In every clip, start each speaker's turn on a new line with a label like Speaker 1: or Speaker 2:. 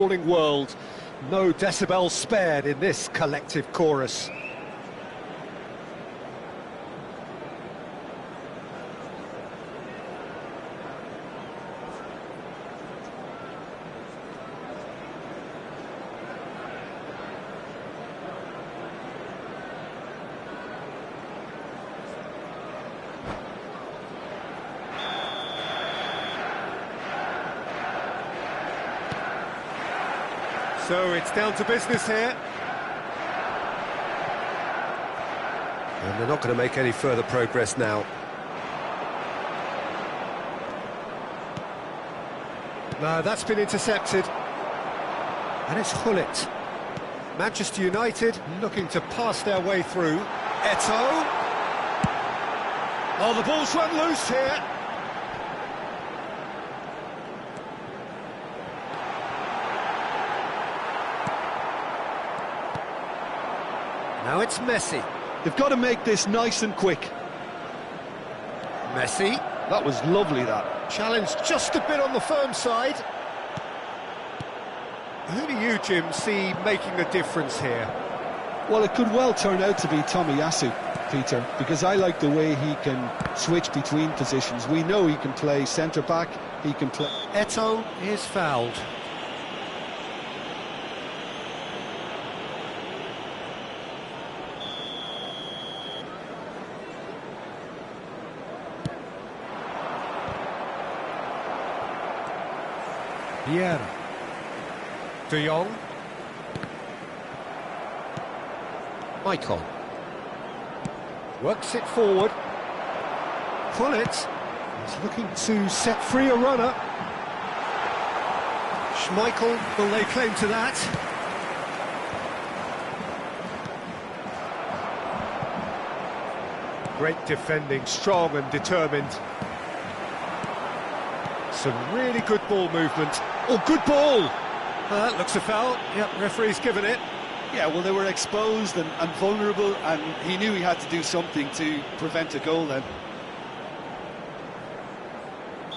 Speaker 1: World, no decibels spared in this collective chorus. So it's down to business here. And they're not going to make any further progress now. No, that's been intercepted. And it's Gullit. Manchester United looking to pass their way through. Eto'o. Oh, the ball's run loose here. Now it's Messi.
Speaker 2: They've got to make this nice and quick.
Speaker 1: Messi.
Speaker 2: That was lovely, that.
Speaker 1: Challenged just a bit on the firm side. Who do you, Jim, see making a difference here?
Speaker 2: Well, it could well turn out to be Tomiyasu, Peter, because I like the way he can switch between positions. We know he can play centre-back, he can play...
Speaker 1: Eto'o is fouled. Vieira. De Jong. Michael. Works it forward. Gullit. He's looking to set free a runner. Schmeichel will lay claim to that. Great defending, strong and determined. Some really good ball movement. Oh, good ball! That looks a foul. Yep, referee's given it.
Speaker 2: Yeah, well, they were exposed and vulnerable, and he knew he had to do something to prevent a goal then.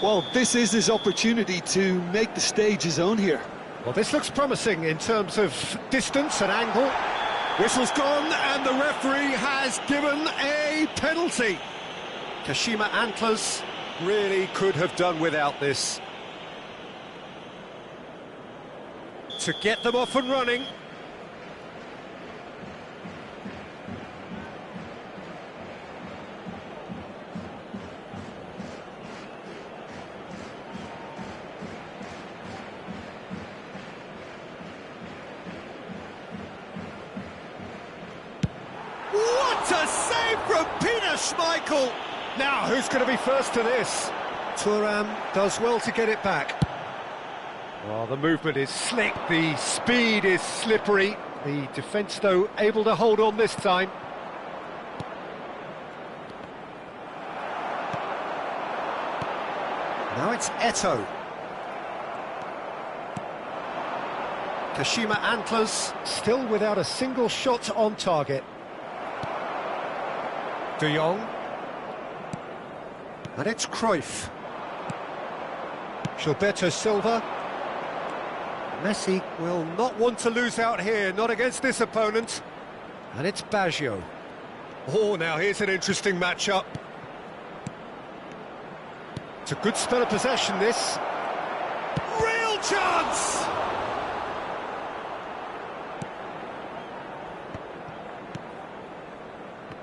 Speaker 2: Well, this is his opportunity to make the stage his own here.
Speaker 1: Well, this looks promising in terms of distance and angle. Whistle's gone, and the referee has given a penalty. Kashima Antlers really could have done without this. To get them off and running. What a save from Peter Schmeichel! Now, who's going to be first to this? Thuram does well to get it back. Oh, the movement is slick, the speed is slippery. The defence, though, able to hold on this time. Now it's Eto'o. Kashima Antlers still without a single shot on target. De Jong. And it's Cruyff. Gilberto Silva. Messi will not want to lose out here, not against this opponent. And it's Baggio. Oh, now here's an interesting matchup. It's a good spell of possession, this. Real chance!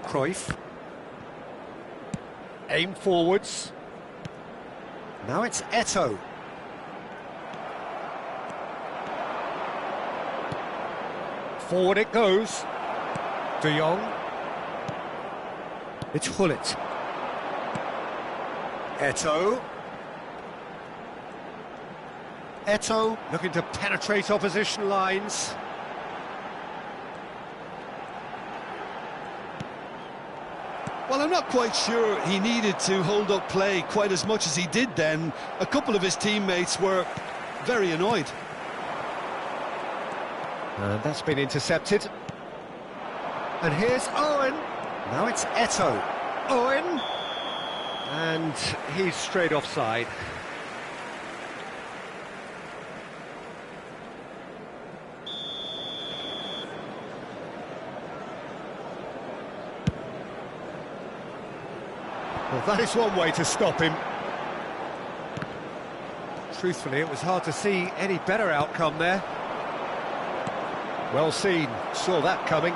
Speaker 1: Cruyff. Aim forwards. Now it's Eto'o. Forward it goes. De Jong. It's Gullit. Eto'o. Eto'o looking to penetrate opposition lines.
Speaker 2: Well, I'm not quite sure he needed to hold up play quite as much as he did then. A couple of his teammates were very annoyed.
Speaker 1: And that's been intercepted. And here's Owen. Now it's Eto'o. Owen. And he's straight offside. Well, that is one way to stop him. Truthfully, it was hard to see any better outcome there. Well seen, saw that coming.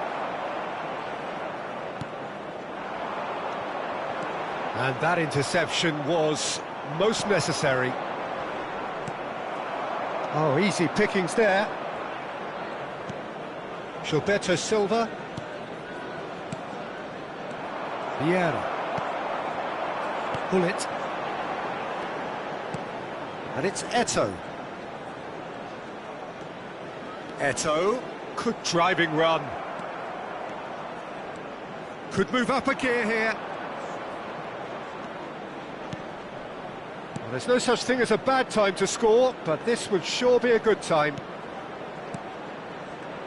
Speaker 1: And that interception was most necessary. Oh, easy pickings there. Gilberto Silva. Vieira. Gullit. And it's Eto'o. Eto'o. Good driving run. Could move up a gear here. Well, there's no such thing as a bad time to score, but this would sure be a good time.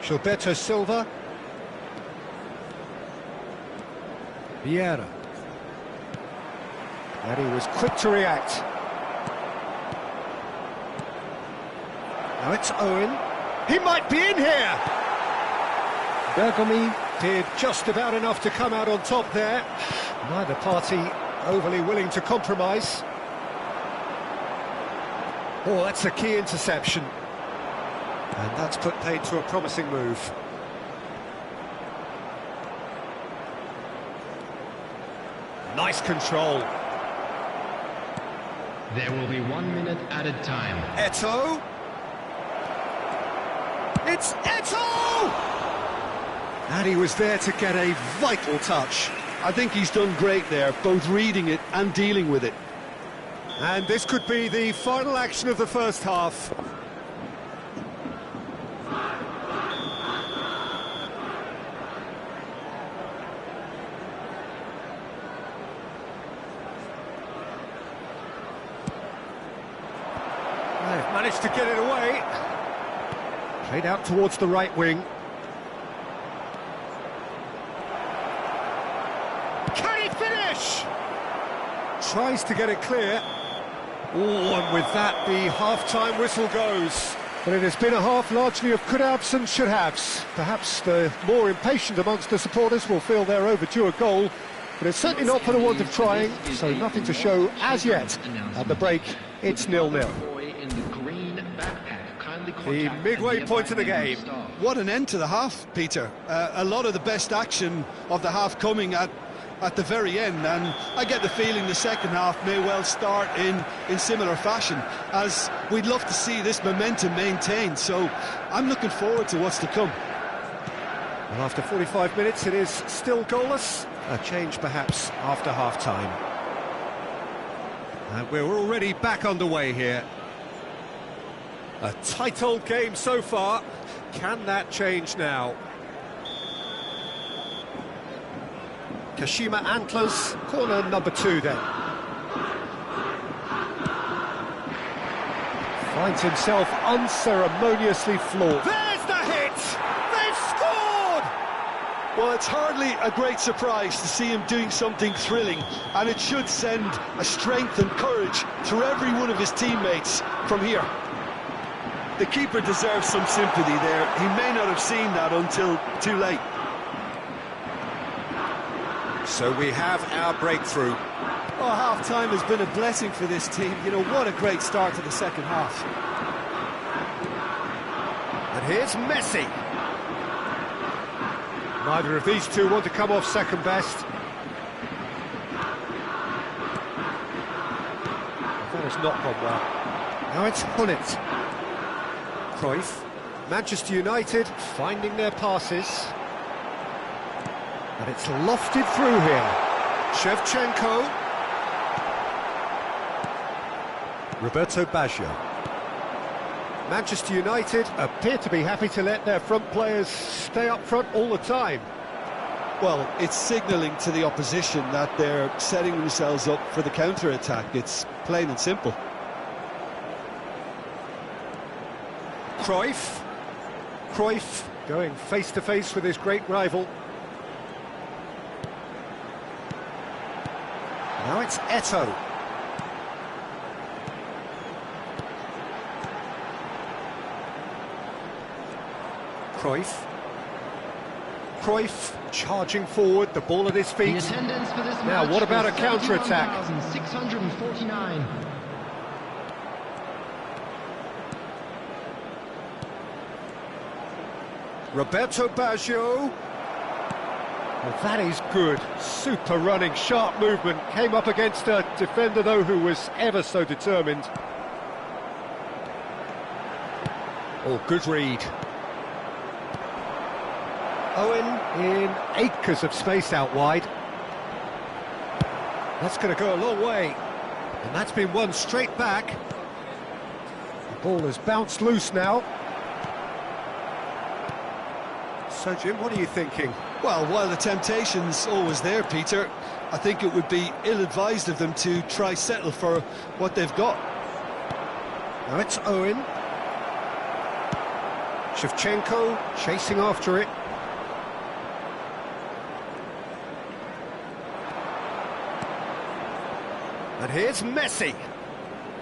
Speaker 1: Gilberto Silva. Vieira. And he was quick to react. Now it's Owen. He might be in here! Bergomi did just about enough to come out on top there. Neither party overly willing to compromise. Oh, that's a key interception. And that's put paid to a promising move. Nice control.
Speaker 3: There will be 1 minute added time.
Speaker 1: Eto'o. It's Eto'o! And he was there to get a vital touch.
Speaker 2: I think he's done great there, both reading it and dealing with it.
Speaker 1: And this could be the final action of the first half. They've managed to get it away. Played out towards the right wing. Can he finish? Tries to get it clear. Oh, and with that, the half-time whistle goes. But it has been a half largely of could-haves and should-haves. Perhaps the more impatient amongst the supporters will feel they're overdue a goal, but it's certainly not for the want of trying, so nothing to show as yet. At the break, it's 0-0. The midway point of the game.
Speaker 2: What an end to the half, Peter. A lot of the best action of the half coming at the very end, and I get the feeling the second half may well start in similar fashion, as we'd love to see this momentum maintained, so I'm looking forward to what's to come.
Speaker 1: Well, after 45 minutes it is still goalless. A change perhaps after half-time. And we're already back underway here. A tight old game so far. Can that change now? Kashima Antlers, corner number 2 then. Finds himself unceremoniously floored. There's the hit! They've scored!
Speaker 2: Well, it's hardly a great surprise to see him doing something thrilling, and it should send a strength and courage through every one of his teammates from here. The keeper deserves some sympathy there. He may not have seen that until too late.
Speaker 1: So we have our breakthrough.
Speaker 4: Oh, half-time has been a blessing for this team. You know, what a great start to the second half.
Speaker 1: And here's Messi. Neither of these two want to come off second best. That has not gone well. Now it's Gullit. Cruyff. Manchester United finding their passes. And it's lofted through here. Shevchenko. Roberto Baggio. Manchester United appear to be happy to let their front players stay up front all the time.
Speaker 2: Well, it's signalling to the opposition that they're setting themselves up for the counter-attack. It's plain and simple.
Speaker 1: Cruyff. Cruyff going face-to-face with his great rival. Now it's Eto'o. Cruyff. Cruyff charging forward, the ball at his
Speaker 3: The
Speaker 1: feet.
Speaker 3: attendance for this
Speaker 1: Now,
Speaker 3: match
Speaker 1: what about
Speaker 3: was
Speaker 1: a counter-attack?
Speaker 3: 71,649.
Speaker 1: Roberto Baggio. Well, that is good. Super running, sharp movement. Came up against a defender, though, who was ever so determined. Oh, good read. Owen in acres of space out wide. That's going to go a long way. And that's been won straight back. The ball has bounced loose now. So, Jim, what are you thinking?
Speaker 2: Well, while the temptation's always there, Peter, I think it would be ill-advised of them to try settle for what they've got.
Speaker 1: Now it's Owen. Shevchenko chasing after it. And here's Messi.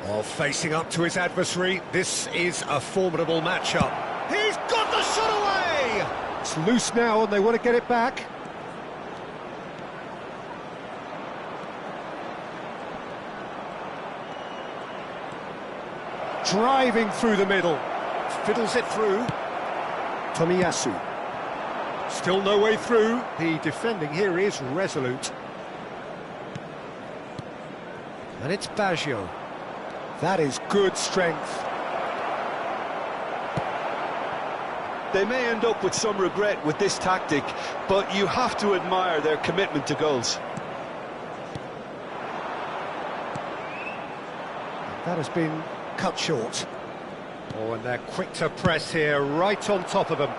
Speaker 1: Oh, facing up to his adversary. This is a formidable matchup. He's got the shot away! It's loose now and they want to get it back. Driving through the middle. Fiddles it through. Tomiyasu. Still no way through. The defending here is resolute. And it's Baggio. That is good strength.
Speaker 2: They may end up with some regret with this tactic, but you have to admire their commitment to goals.
Speaker 1: That has been cut short. Oh, and they're quick to press here, right on top of them.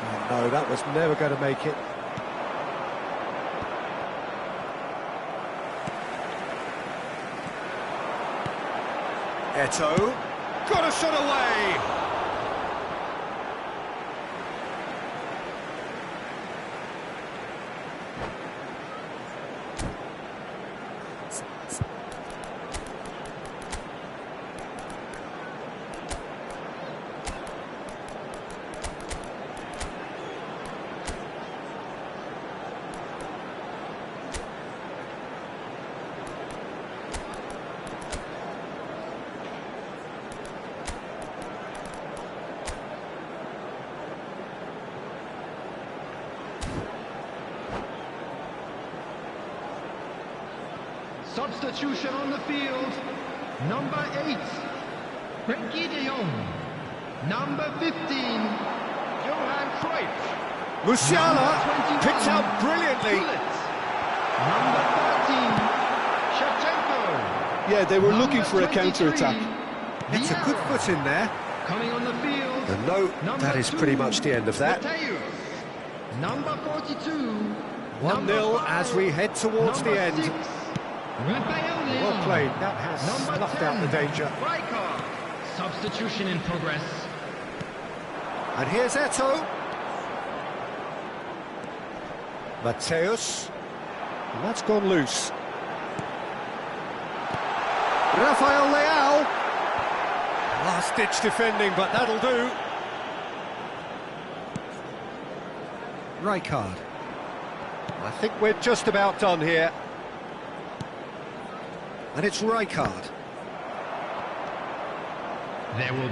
Speaker 1: Oh, no, that was never going to make it. Eto'o, got a shot away!
Speaker 3: Substitution on the field. Number 8, Frenkie de Jong. Number 15, Johan Cruyff.
Speaker 1: Musiala picked out brilliantly.
Speaker 3: Number 13, Shevchenko.
Speaker 2: Yeah, they were
Speaker 3: Number
Speaker 2: looking for a
Speaker 3: 23,
Speaker 2: counter-attack.
Speaker 1: It's a good foot in there.
Speaker 3: Coming on the field.
Speaker 1: And no, that is pretty much the end of that.
Speaker 3: Mateus. Number 42.
Speaker 1: 1-0 as we head towards the end.
Speaker 3: 6, Raphael Leão.
Speaker 1: Well played, that has snuffed out the danger.
Speaker 3: Rijkaard. Substitution in progress.
Speaker 1: And here's Eto'o. Mateus. And that's gone loose. Raphael Leão. Last-ditch defending, but that'll do. Rijkaard. I think we're just about done here. And it's Rijkaard.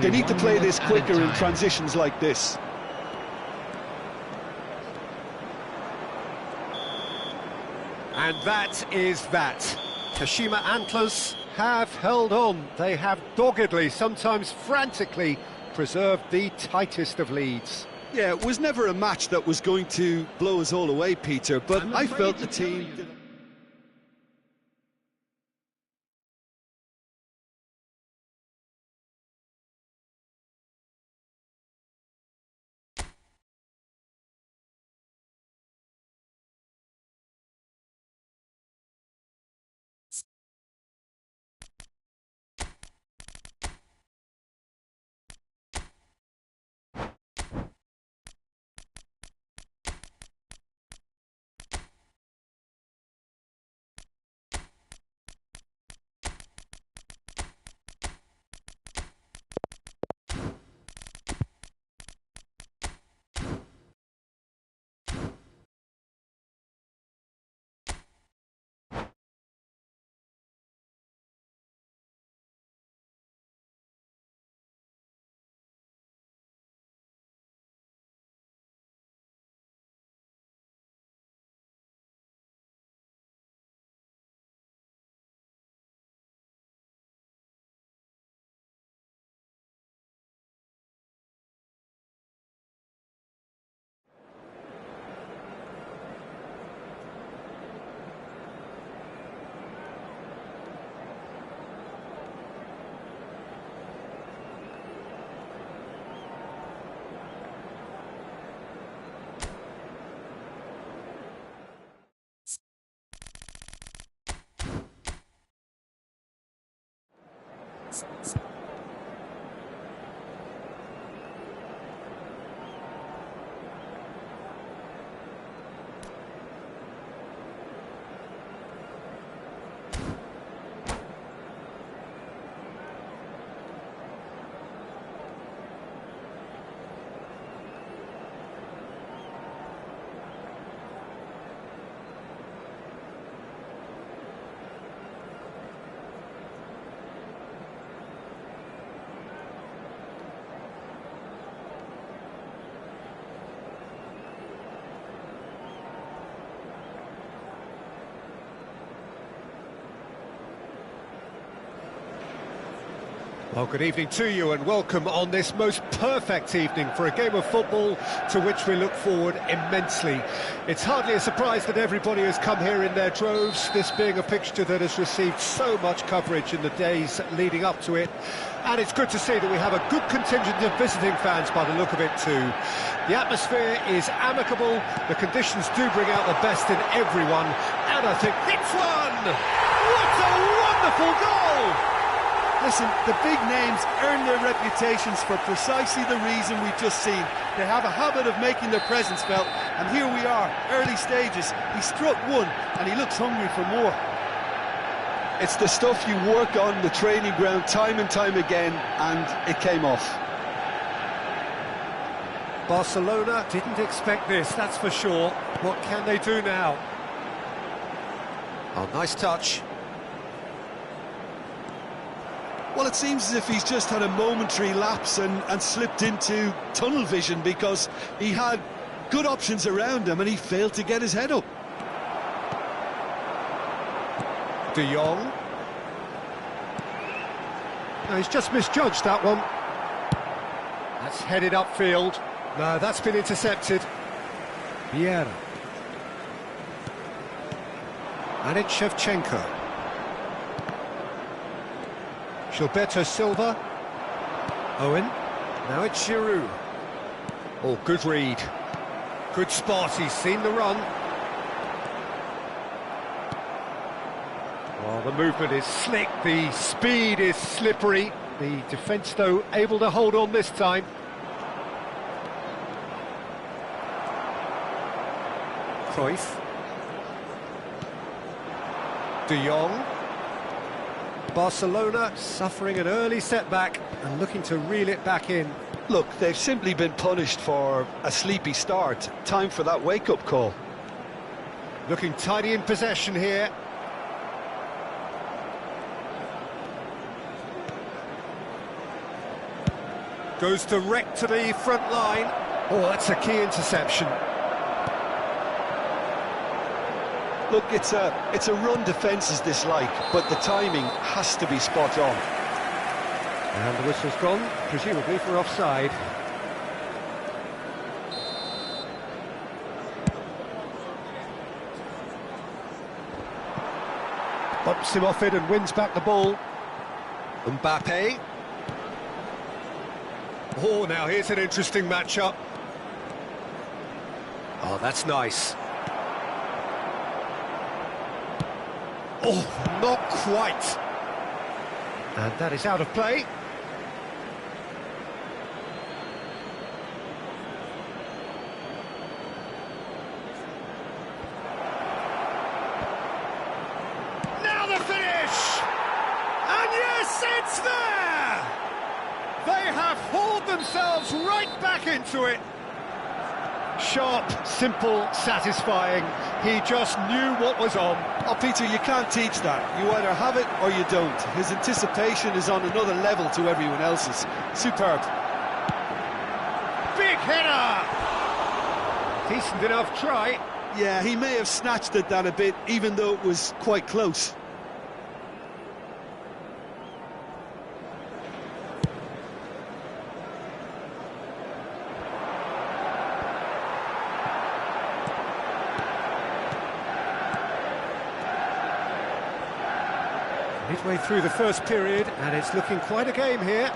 Speaker 2: They need to play this quicker in
Speaker 3: transition.
Speaker 2: transitions like this.
Speaker 1: And that is that. Kashima Antlers have held on. They have doggedly, sometimes frantically, preserved the tightest of leads.
Speaker 2: Yeah, it was never a match that was going to blow us all away, Peter, but
Speaker 3: I'm
Speaker 2: I
Speaker 3: afraid
Speaker 2: felt
Speaker 3: to
Speaker 2: the
Speaker 3: tell
Speaker 2: team
Speaker 3: you.
Speaker 2: did
Speaker 1: Well, good evening to you and welcome on this most perfect evening for a game of football to which we look forward immensely. It's hardly a surprise that everybody has come here in their droves, this being a fixture that has received so much coverage in the days leading up to it. And it's good to see that we have a good contingent of visiting fans by the look of it too. The atmosphere is amicable, the conditions do bring out the best in everyone, and I think it's one! What a wonderful goal!
Speaker 4: Listen, the big names earn their reputations for precisely the reason we've just seen. They have a habit of making their presence felt, and here we are, early stages. He struck one, and he looks hungry for more.
Speaker 2: It's the stuff you work on the training ground time and time again, and it came off.
Speaker 1: Barcelona didn't expect this, that's for sure. What can they do now? Oh, nice touch.
Speaker 2: Well, it seems as if he's just had a momentary lapse and slipped into tunnel vision, because he had good options around him and he failed to get his head up.
Speaker 1: De Jong. No, he's just misjudged that one. That's headed upfield. No, that's been intercepted. Vieira. And it's Shevchenko. Gilberto Silva. Owen. Now it's Giroud. Oh, good read. Good spot, he's seen the run. Oh, the movement is slick, the speed is slippery. The defence, though, able to hold on this time. Cruyff. De Jong. Barcelona suffering an early setback and looking to reel it back in.
Speaker 2: Look, they've simply been punished for a sleepy start. Time for that wake-up call.
Speaker 1: Looking tidy in possession here. Goes direct to the front line. Oh, that's a key interception.
Speaker 2: Look, it's a run defence's dislike, but the timing has to be spot on.
Speaker 1: And the whistle's gone, presumably for offside. Bumps him off it and wins back the ball. Mbappe. Oh, now here's an interesting matchup. Oh, that's nice. Oh, not quite. And that is out of play. Now the finish! And yes, it's there! They have hauled themselves right back into it. Sharp, simple, satisfying. He just knew what was on.
Speaker 2: Oh, Peter, you can't teach that. You either have it or you don't. His anticipation is on another level to everyone else's. Superb.
Speaker 1: Big header! Decent enough try.
Speaker 2: Yeah, he may have snatched at that a bit, even though it was quite close.
Speaker 1: Midway through the first period, and it's looking quite a game here.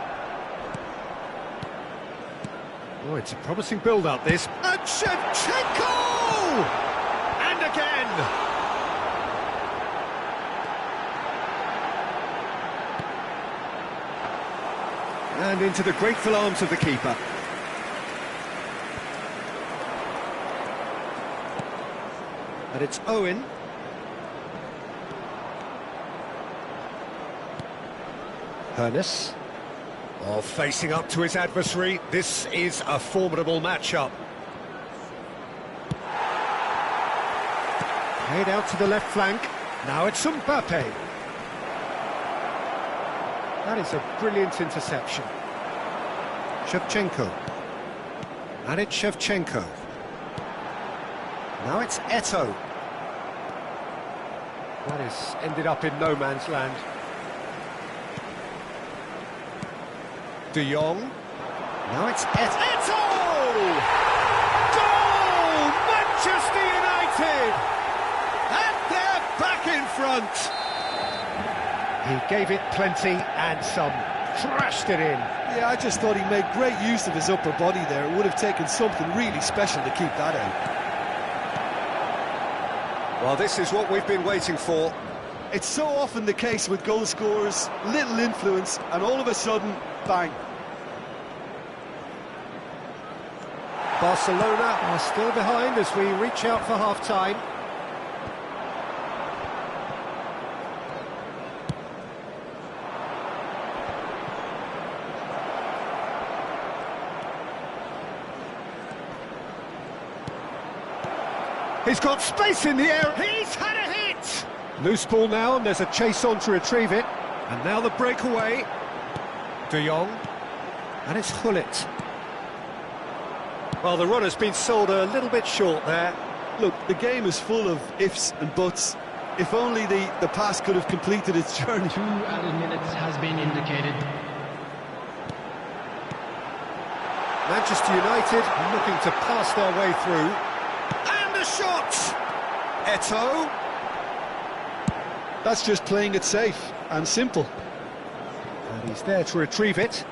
Speaker 1: Oh, it's a promising build-up, this. And Shevchenko! And again! And into the grateful arms of the keeper. And it's Owen. Hernus. Oh, facing up to his adversary. This is a formidable matchup. Played out to the left flank. Now it's Mbappe. That is a brilliant interception. Shevchenko. And it's Shevchenko. Now it's Eto'o. That has ended up in no man's land. De Jong. Now it's Eto'o! Goal! Manchester United! And they're back in front! He gave it plenty and some. Thrashed it in.
Speaker 4: Yeah, I just thought he made great use of his upper body there. It would have taken something really special to keep that out.
Speaker 1: Well, this is what we've been waiting for.
Speaker 4: It's so often the case with goal scorers, little influence, and all of a sudden, bang.
Speaker 1: Barcelona are still behind as we reach out for half-time. He's got space in the air. He's had a hit. Loose ball now, and there's a chase on to retrieve it. And now the breakaway. De Jong. And it's Gullit. Well, the run has been sold a little bit short there.
Speaker 4: Look, the game is full of ifs and buts. If only the pass could have completed its journey.
Speaker 3: 2 added minutes has been indicated.
Speaker 1: Manchester United looking to pass their way through. And a shot! Eto'o.
Speaker 4: That's just playing it safe and simple.
Speaker 1: And he's there to retrieve it.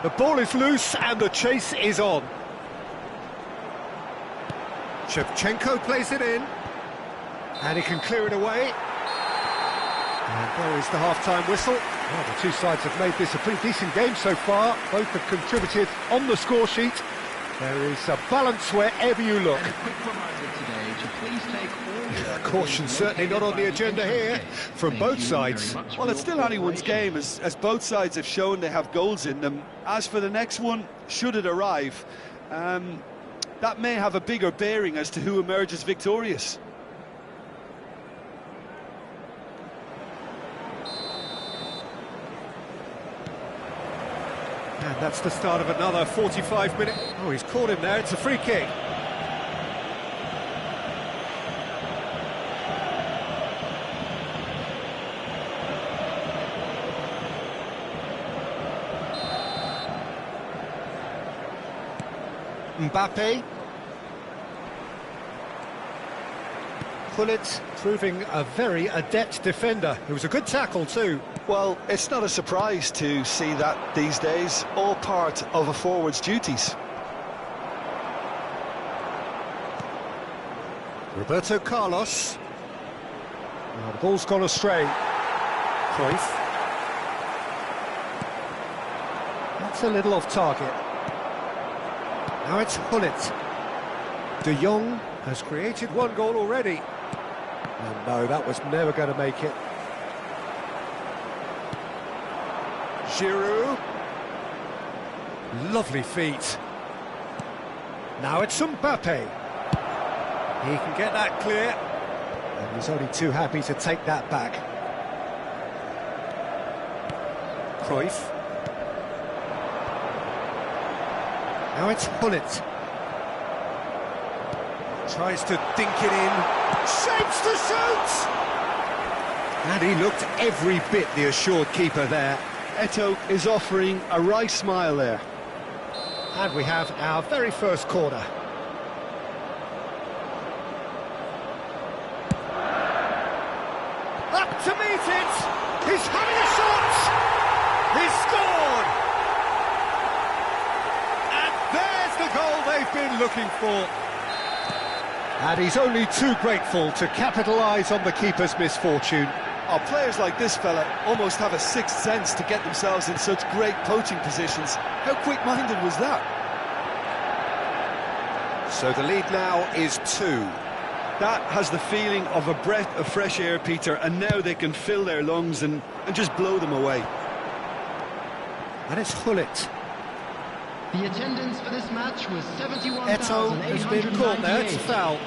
Speaker 1: The ball is loose and the chase is on. Shevchenko plays it in. And he can clear it away. And there is the half-time whistle. Well, the two sides have made this a pretty decent game so far. Both have contributed on the score sheet. There is a balance wherever you look.
Speaker 3: And a quick reminder today to please take all
Speaker 1: Caution certainly not on the agenda here from both sides.
Speaker 4: Well, it's still anyone's game, as both sides have shown they have goals in them. As for the next one, should it arrive, that may have a bigger bearing as to who emerges victorious.
Speaker 1: And that's the start of another 45 minutes. Oh, he's caught him there, it's a free kick. Mbappe. Gullit proving a very adept defender. It was a good tackle too.
Speaker 4: Well, it's not a surprise to see that these days, all part of a forward's duties.
Speaker 1: Roberto Carlos. Now the ball's gone astray. Cruyff. That's a little off target. Now it's Gullit. De Jong has created one goal already. And no, that was never going to make it. Giroud. Lovely feet. Now it's Mbappe. He can get that clear. And he's only too happy to take that back. Cruyff. Now it's Gullit. Tries to dink it in. Shapes to shoot! And he looked every bit the assured keeper there.
Speaker 4: Eto'o is offering a wry smile there.
Speaker 1: And we have our very first corner. Up to meet it! He's having a shot! He's scored! And there's the goal they've been looking for. And he's only too grateful to capitalise on the keeper's misfortune.
Speaker 2: Oh, players like this fella almost have a sixth sense to get themselves in such great poaching positions. How quick-minded was that?
Speaker 1: So the lead now is 2.
Speaker 2: That has the feeling of a breath of fresh air, Peter, and now they can fill their lungs and just blow them away.
Speaker 1: And it's Hullet.
Speaker 3: The attendance for this match was
Speaker 1: Eto'o has been caught there, it's a
Speaker 3: 71,898.
Speaker 1: foul.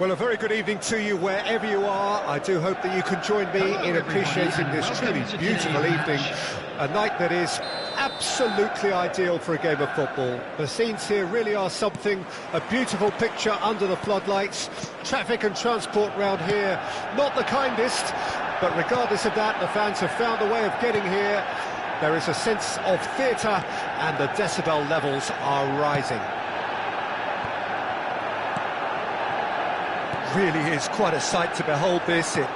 Speaker 1: Well, a very good evening to you wherever you are. I do hope that you can join me in appreciating this truly beautiful evening. A night that is absolutely ideal for a game of football. The scenes here really are something. A beautiful picture under the floodlights. Traffic and transport round here, not the kindest. But regardless of that, the fans have found a way of getting here. There is a sense of theatre and the decibel levels are rising. Really is quite a sight to behold this. It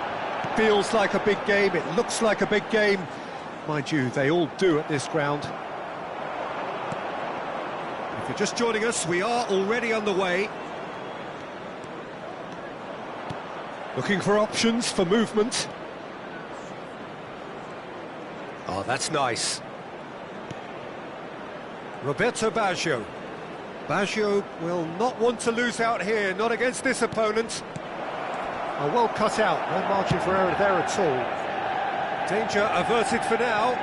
Speaker 1: feels like a big game, it looks like a big game. Mind you, they all do at this ground. If you're just joining us, we are already underway. Looking for options for movement. Oh, that's nice. Roberto Baggio. Baggio will not want to lose out here, not against this opponent. Oh, well cut out, no margin for error there at all. Danger averted for now.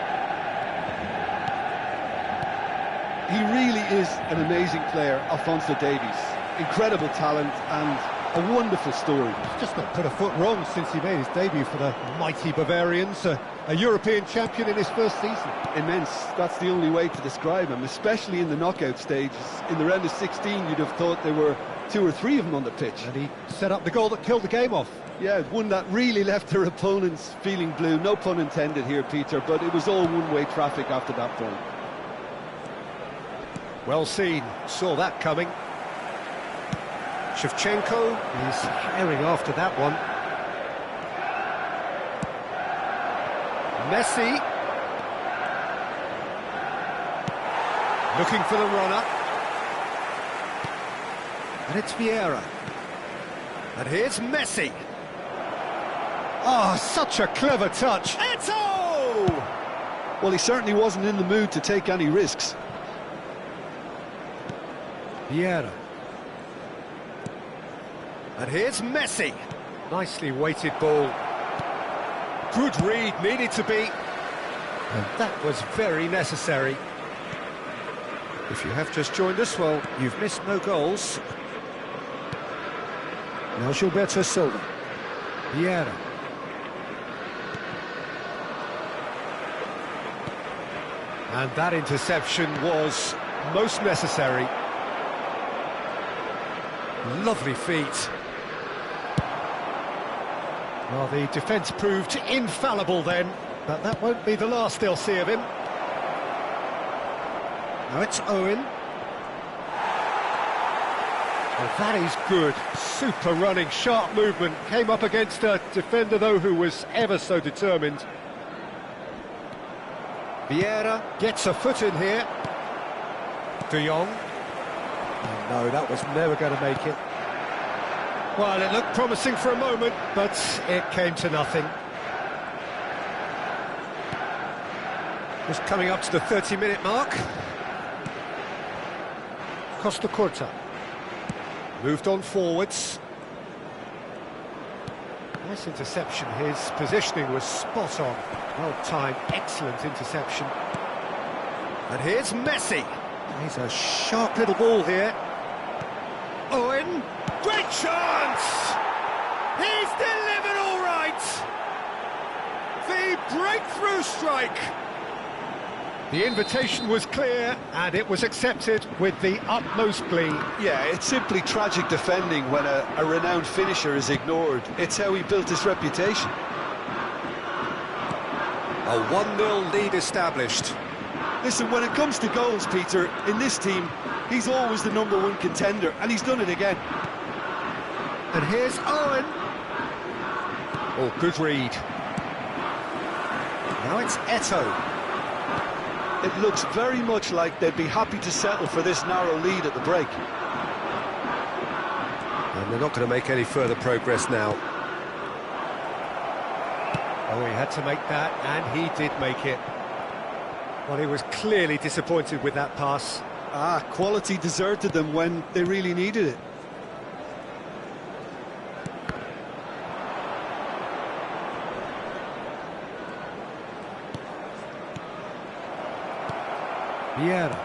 Speaker 2: He really is an amazing player, Alphonso Davies. Incredible talent, and A wonderful story.
Speaker 1: He's just not put a foot wrong since he made his debut for the mighty Bavarians, a European champion in his first season.
Speaker 2: Immense, that's the only way to describe him, especially in the knockout stages. In the round of 16, you'd have thought there were 2 or 3 of them on the pitch.
Speaker 1: And he set up the goal that killed the game off.
Speaker 2: Yeah, one that really left their opponents feeling blue. No pun intended here, Peter, but it was all one-way traffic after that point.
Speaker 1: Well seen, saw that coming. Shevchenko is herring after that one. Messi. Looking for the runner. And it's Vieira. And here's Messi. Oh, such a clever touch. Eto'o!
Speaker 2: Well, he certainly wasn't in the mood to take any risks.
Speaker 1: Vieira. And here's Messi. Nicely weighted ball. Good read, needed to be. And that was very necessary. If you have just joined us, well, you've missed no goals. Now Gilberto Silva. Vieira. And that interception was most necessary. Lovely feet. Well, the defence proved infallible then, but that won't be the last they'll see of him. Now it's Owen. Well, that is good. Super running, sharp movement. Came up against a defender, though, who was ever so determined. Vieira gets a foot in here. De Jong. Oh, no, that was never going to make it. Well, it looked promising for a moment, but it came to nothing. Just coming up to the 30-minute mark. Costa Curta. Moved on forwards. Nice interception. His positioning was spot on. Well-timed, excellent interception. And here's Messi. He's a sharp little ball here. Owen. Great chance! He's delivered all right! The breakthrough strike! The invitation was clear, and it was accepted with the utmost glee.
Speaker 2: Yeah, it's simply tragic defending when a renowned finisher is ignored. It's how he built his reputation.
Speaker 1: A 1-0 lead established.
Speaker 2: Listen, when it comes to goals, Peter, in this team, he's always the #1 contender, and he's done it again.
Speaker 1: And here's Owen. Oh, good read. Now it's Eto'o.
Speaker 2: It looks very much like they'd be happy to settle for this narrow lead at the break.
Speaker 1: And they're not going to make any further progress now. Oh, he had to make that, and he did make it. Well, he was clearly disappointed with that pass.
Speaker 2: Quality deserted them when they really needed it.
Speaker 1: Vieira.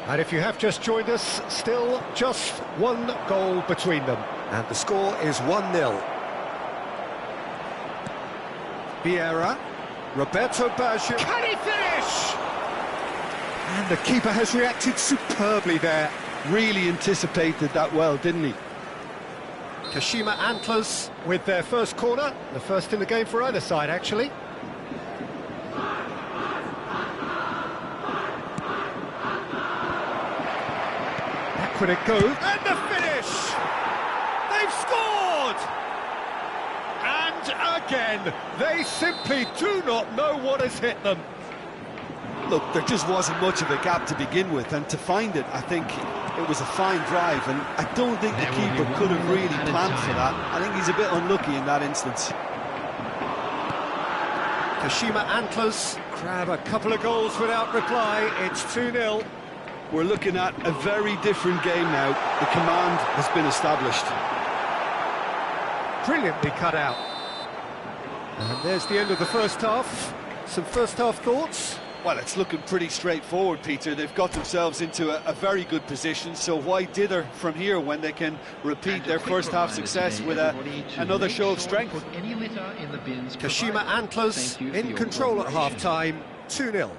Speaker 1: And if you have just joined us, still just one goal between them. And the score is 1-0. Vieira. Roberto Baggio. Can he finish? And the keeper has reacted superbly there.
Speaker 2: Really anticipated that well, didn't he?
Speaker 1: Kashima Antlers with their first corner. The first in the game for either side, actually. Could it go? And the finish! They've scored! And again, they simply do not know what has hit them.
Speaker 2: Look, there just wasn't much of a gap to begin with, and to find it, I think it was a fine drive, and I don't think the keeper could have really planned for that. I think he's a bit unlucky in that instance.
Speaker 1: Kashima Antlers grab a couple of goals without reply. It's 2-0.
Speaker 2: We're looking at a very different game now. The command has been established.
Speaker 1: Brilliantly cut out. And there's the end of the first half. Some first half thoughts?
Speaker 2: Well, it's looking pretty straightforward, Peter. They've got themselves into a very good position, so why dither from here when they can repeat their first half success with another show of strength?
Speaker 1: Kashima Antlers in control at half-time, 2-0.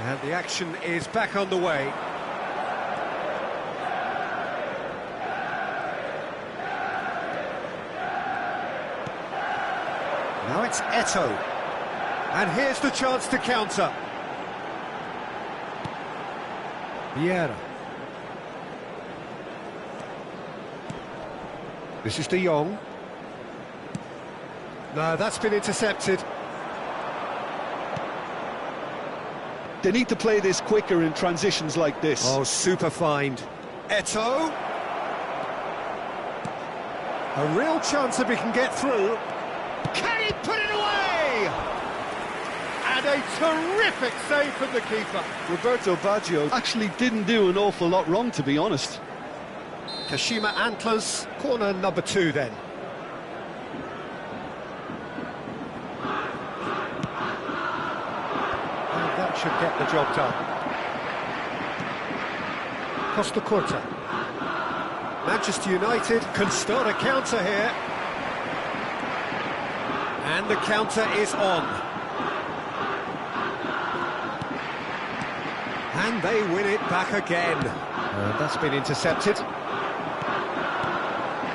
Speaker 1: And the action is back on the way. Now it's Eto'o. And here's the chance to counter. Vieira. This is De Jong. No, that's been intercepted.
Speaker 2: They need to play this quicker in transitions like this.
Speaker 1: Oh, super find. Eto'o. A real chance if he can get through. Can he put it away? And a terrific save from the keeper.
Speaker 2: Roberto Baggio actually didn't do an awful lot wrong, to be honest.
Speaker 1: Kashima Antlers, corner number 2 then. That should get the job done. Costa Curta. Manchester United can start a counter here. And the counter is on. And they win it back again. That's been intercepted.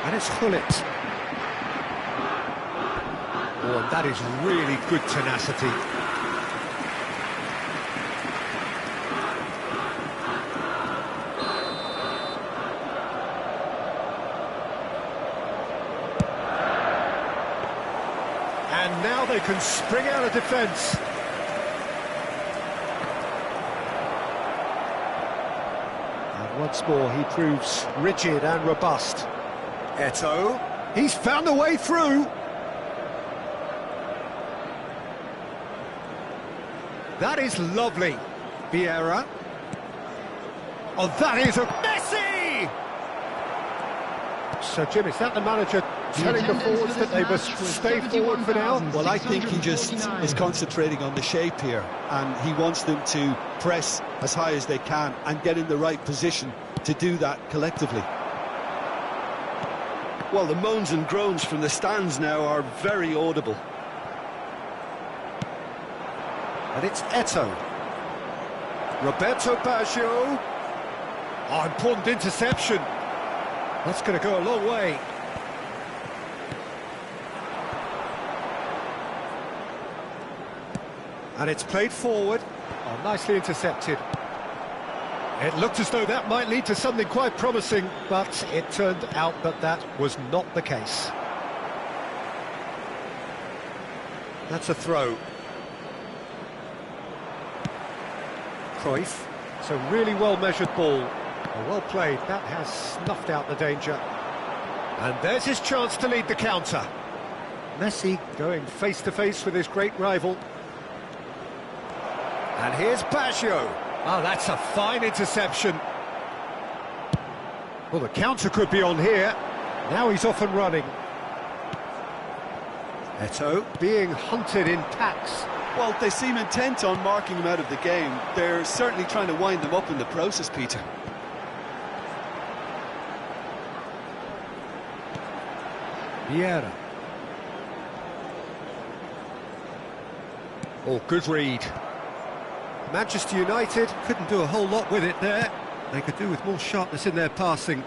Speaker 1: And it's Gullit. Oh, and that is really good tenacity. And now they can spring out of defence. And once more he proves rigid and robust. Eto'o, he's found a way through. That is lovely. Vieira. Oh, that is a Messi! So, Jim, is that the manager telling the forwards that they must stay forward for now?
Speaker 2: Well, I think he just is concentrating on the shape here, and he wants them to press as high as they can and get in the right position to do that collectively. Well, the moans and groans from the stands now are very audible.
Speaker 1: And it's Eto'o. Roberto Baggio. Oh, important interception. That's going to go a long way. And it's played forward. Oh, nicely intercepted. It looked as though that might lead to something quite promising, but it turned out that that was not the case. That's a throw. Cruyff. It's a really well-measured ball. Well played. That has snuffed out the danger. And there's his chance to lead the counter. Messi going face-to-face with his great rival. And here's Baggio. Oh, that's a fine interception. Well, the counter could be on here. Now he's off and running. Eto'o being hunted in packs.
Speaker 2: Well, they seem intent on marking him out of the game. They're certainly trying to wind them up in the process, Peter.
Speaker 1: Vieira. Oh, good read. Manchester United couldn't do a whole lot with it there. They could do with more sharpness in their passing.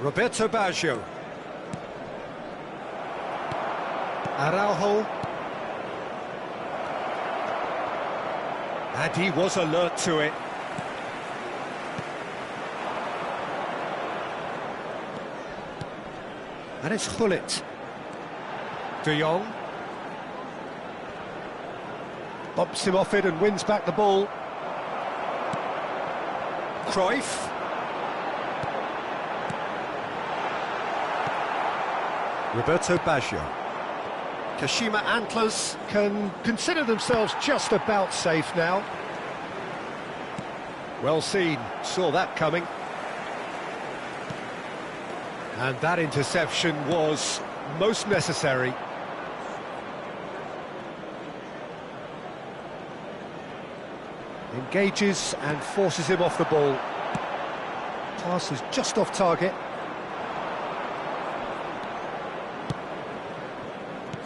Speaker 1: Roberto Baggio. Araujo. And he was alert to it. And it's Gullit. De Jong. Bumps him off it and wins back the ball. Cruyff. Roberto Baggio. Kashima Antlers can consider themselves just about safe now. Well seen, saw that coming. And that interception was most necessary. Engages and forces him off the ball. Pass is just off target.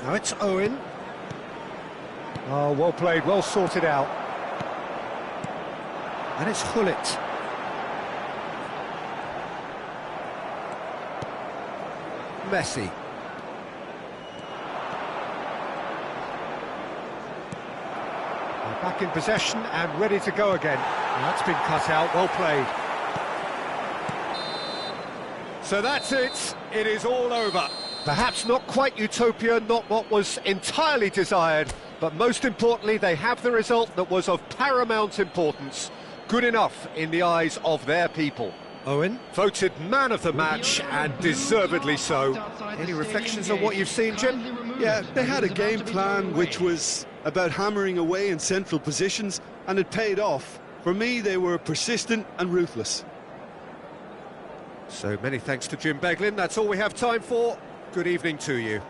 Speaker 1: Now it's Owen. Oh, well played, well sorted out. And it's Gullit. Messi. They're back in possession and ready to go again. And that's been cut out, well played. So that's it, it is all over. Perhaps not quite utopia, not what was entirely desired, but most importantly, they have the result that was of paramount importance. Good enough in the eyes of their people. Owen, voted man of the match, and deservedly so. Any reflections on what you've seen, Jim?
Speaker 2: Yeah, they had a game plan which was about hammering away in central positions, and it paid off. For me, they were persistent and ruthless.
Speaker 1: So many thanks to Jim Beglin. That's all we have time for. Good evening to you.